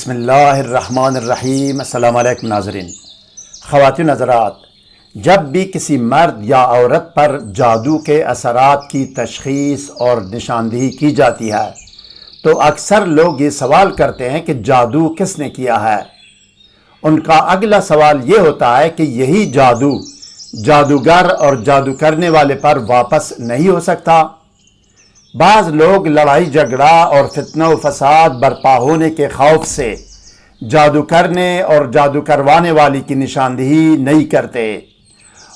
بسم اللہ الرحمن الرحیم۔ السلام علیکم ناظرین۔ خواتین حضرات، جب بھی کسی مرد یا عورت پر جادو کے اثرات کی تشخیص اور نشاندہی کی جاتی ہے تو اکثر لوگ یہ سوال کرتے ہیں کہ جادو کس نے کیا ہے۔ ان کا اگلا سوال یہ ہوتا ہے کہ یہی جادو جادوگر اور جادو کرنے والے پر واپس نہیں ہو سکتا۔ بعض لوگ لڑائی جھگڑا اور فتنہ و فساد برپا ہونے کے خوف سے جادو کرنے اور جادو کروانے والی کی نشاندہی نہیں کرتے،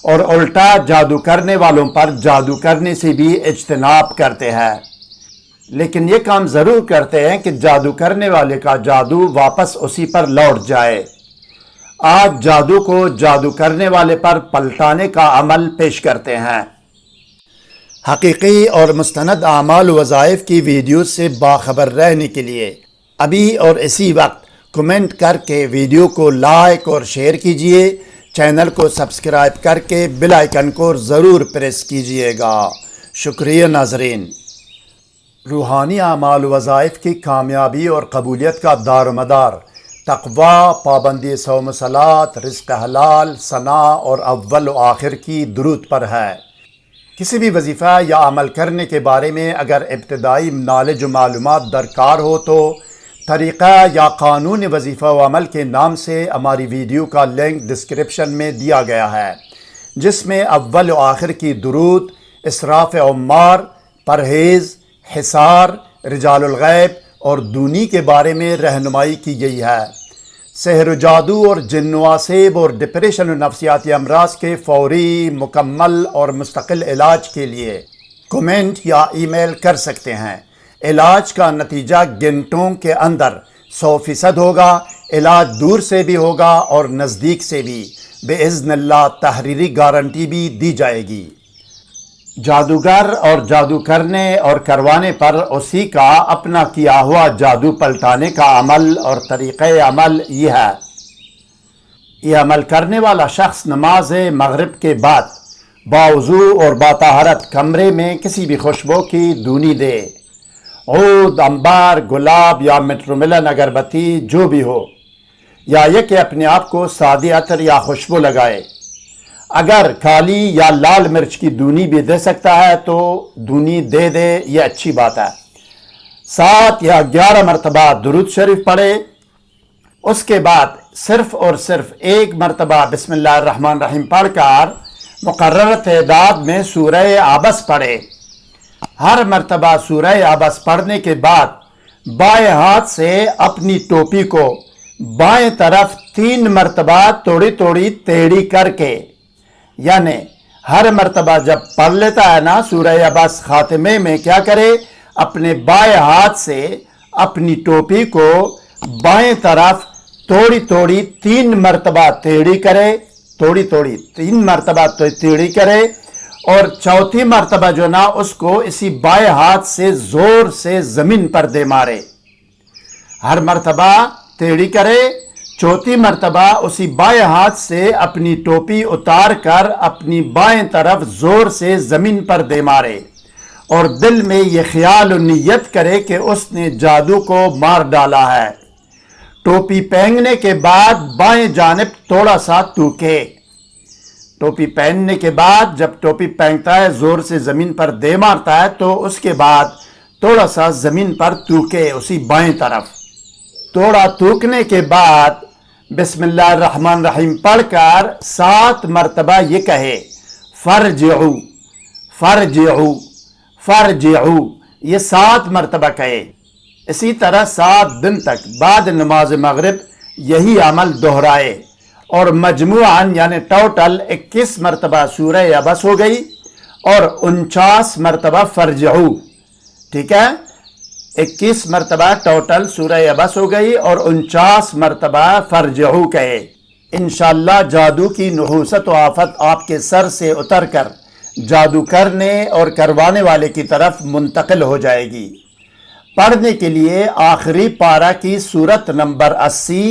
اور الٹا جادو کرنے والوں پر جادو کرنے سے بھی اجتناب کرتے ہیں، لیکن یہ کام ضرور کرتے ہیں کہ جادو کرنے والے کا جادو واپس اسی پر لوٹ جائے۔ آج جادو کو جادو کرنے والے پر پلٹانے کا عمل پیش کرتے ہیں۔ حقیقی اور مستند اعمال و وظائف کی ویڈیوز سے باخبر رہنے کے لیے ابھی اور اسی وقت کمنٹ کر کے ویڈیو کو لائک اور شیئر کیجئے، چینل کو سبسکرائب کر کے بیل آئیکن کو ضرور پریس کیجئے گا۔ شکریہ ناظرین۔ روحانی اعمال و وظائف کی کامیابی اور قبولیت کا دار و مدار تقوی، پابندی صوم و صلاۃ، رزق حلال، ثناء اور اول و آخر کی درود پر ہے۔ کسی بھی وظیفہ یا عمل کرنے کے بارے میں اگر ابتدائی نالج و معلومات درکار ہو تو طریقہ یا قانون وظیفہ و عمل کے نام سے ہماری ویڈیو کا لنک ڈسکرپشن میں دیا گیا ہے، جس میں اول و آخر کی درود، اسراف عمار، پرہیز، حصار، رجال الغیب اور دونی کے بارے میں رہنمائی کی گئی ہے۔ سحر و جادو اور جن و عصیب اور ڈپریشن و نفسیاتی امراض کے فوری، مکمل اور مستقل علاج کے لیے کمنٹ یا ای میل کر سکتے ہیں۔ علاج کا نتیجہ گھنٹوں کے اندر 100% ہوگا۔ علاج دور سے بھی ہوگا اور نزدیک سے بھی، باذن اللہ تحریری گارنٹی بھی دی جائے گی۔ جادوگر اور جادو کرنے اور کروانے پر اسی کا اپنا کیا ہوا جادو پلٹانے کا عمل اور طریقہ عمل یہ ہے۔ یہ عمل کرنے والا شخص نماز مغرب کے بعد باوضو اور باطہارت کمرے میں کسی بھی خوشبو کی دونی دے، عود، عنبر، گلاب یا مٹروملن اگربتی جو بھی ہو، یا یہ کہ اپنے آپ کو سادی عطر یا خوشبو لگائے۔ اگر کالی یا لال مرچ کی دونی بھی دے سکتا ہے تو دونی دے دے، یہ اچھی بات ہے۔ 7 یا 11 مرتبہ درود شریف پڑھے۔ اس کے بعد صرف اور صرف ایک مرتبہ بسم اللہ الرحمن الرحیم پڑھ کر مقررہ تعداد میں سورہ عبس پڑھے۔ ہر مرتبہ سورہ عبس پڑھنے کے بعد بائیں ہاتھ سے اپنی ٹوپی کو بائیں طرف 3 مرتبہ توڑی توڑی ٹیڑھی کر کے، یعنی ہر مرتبہ جب پڑھ لیتا ہے نا سورہ عبس، خاتمے میں کیا کرے؟ اپنے بائیں ہاتھ سے اپنی ٹوپی کو بائیں طرف توڑی توڑی 3 مرتبہ ٹیڑھی کرے، توڑی توڑی 3 مرتبہ ٹیڑھی کرے، اور چوتھی مرتبہ جو نا اس کو اسی بائیں ہاتھ سے زور سے زمین پر دے مارے۔ ہر مرتبہ ٹیڑھی کرے، چوتھی مرتبہ اسی بائیں ہاتھ سے اپنی ٹوپی اتار کر اپنی بائیں طرف زور سے زمین پر دے مارے، اور دل میں یہ خیال و نیت کرے کہ اس نے جادو کو مار ڈالا ہے۔ ٹوپی پہننے کے بعد بائیں جانب تھوڑا سا تھوکے۔ ٹوپی پہننے کے بعد جب ٹوپی پہنتا ہے زور سے زمین پر دے مارتا ہے تو اس کے بعد تھوڑا سا زمین پر تھوکے اسی بائیں طرف۔ تھوڑا تھوکنے کے بعد بسم اللہ الرحمن الرحیم پڑھ کر 7 مرتبہ یہ کہے، فرجعو فرجعو فرجعو، یہ 7 مرتبہ کہے۔ اسی طرح 7 دن تک بعد نماز مغرب یہی عمل دہرائے، اور مجموعاً یعنی ٹوٹل 21 مرتبہ سورہ عبس ہو گئی اور 49 مرتبہ فرجعو، ٹھیک ہے؟ 21 مرتبہ ٹوٹل سورہ عبس ہو گئی اور 49 مرتبہ فرجعو کہے۔ انشاءاللہ جادو کی نحوست و آفت آپ کے سر سے اتر کر جادو کرنے اور کروانے والے کی طرف منتقل ہو جائے گی۔ پڑھنے کے لیے آخری پارہ کی سورت نمبر 80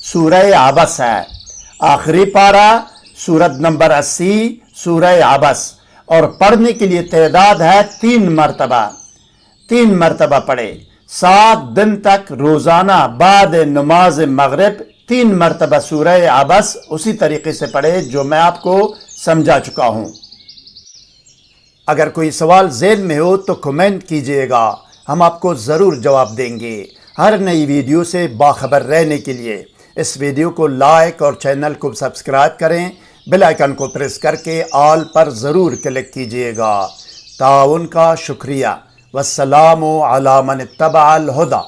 سورہ عبس ہے۔ آخری پارہ سورت نمبر 80 سورہ عبس، اور پڑھنے کے لیے تعداد ہے 3 مرتبہ۔ 3 مرتبہ پڑھے۔ 7 دن تک روزانہ بعد نماز مغرب 3 مرتبہ سورہ عبس اسی طریقے سے پڑھے جو میں آپ کو سمجھا چکا ہوں۔ اگر کوئی سوال ذہن میں ہو تو کمنٹ کیجئے گا، ہم آپ کو ضرور جواب دیں گے۔ ہر نئی ویڈیو سے باخبر رہنے کے لیے اس ویڈیو کو لائک اور چینل کو سبسکرائب کریں، بیل آئیکن کو پریس کر کے آل پر ضرور کلک کیجئے گا۔ تعاون کا شکریہ۔ والسلام علی من اتبع الہدی۔